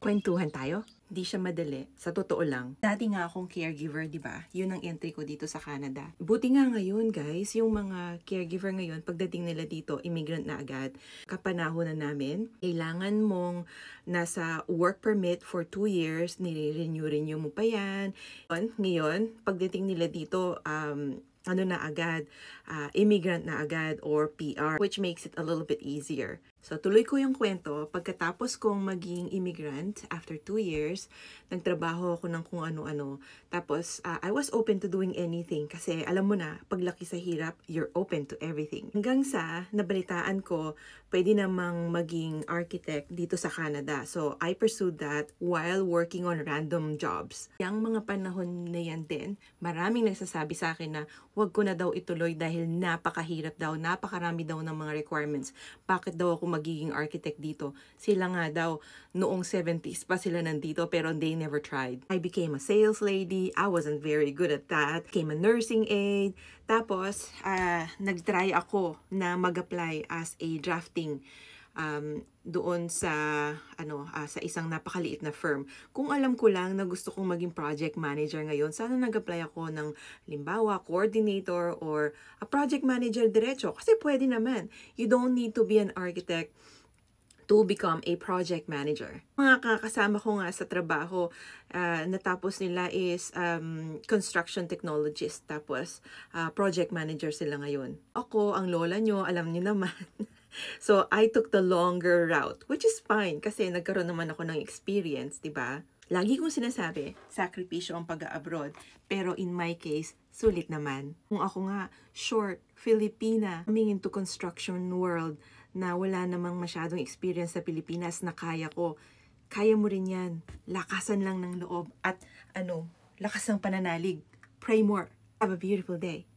Kwentuhan tayo? Di siya madali. Sa totoo lang. Dati nga akong caregiver, di ba? Yun ang entry ko dito sa Canada. Buti nga ngayon, guys, yung mga caregiver ngayon, pagdating nila dito, immigrant na agad. Kapanahon na namin, kailangan mong nasa work permit for 2 years, nire-renew mo pa yan. Ngayon, pagdating nila dito, ano na agad, immigrant na agad or PR, which makes it a little bit easier. So, tuloy ko yung kwento. Pagkatapos kong maging immigrant, after 2 years, nagtrabaho ako ng kung ano-ano. Tapos, I was open to doing anything. Kasi, alam mo na, paglaki sa hirap, you're open to everything. Hanggang sa, nabalitaan ko, pwede namang maging architect dito sa Canada. So, I pursued that while working on random jobs. Yung mga panahon na yan din, maraming nagsasabi sa akin na, wag ko na daw ituloy dahil napakahirap daw, napakarami daw ng mga requirements. Bakit daw ako magiging architect dito? Sila nga daw, noong 70s pa sila nandito pero they never tried. I became a sales lady. I wasn't very good at that. Became a nursing aide. Tapos, nag-try ako na mag-apply as a drafting doon sa sa isang napakaliit na firm. Kung alam ko lang na gusto kong maging project manager ngayon, sana nag-apply ako ng limbawa, coordinator or a project manager diretso kasi pwede naman. You don't need to be an architect to become a project manager. Mga kakasama ko nga sa trabaho, natapos nila is construction technologist, tapos project manager sila ngayon. Ako, ang lola nyo, alam nyo naman. So, I took the longer route, which is fine kasi nagkaroon naman ako ng experience, di ba? Lagi kong sinasabi, sakripisyo ang pag-abroad, pero in my case, sulit naman. Kung ako nga, short, Filipina, coming into construction world, na wala namang masyadong experience sa Pilipinas na kaya ko, kaya mo rin yan. Lakasan lang ng loob at lakas ng pananalig. Pray more. Have a beautiful day.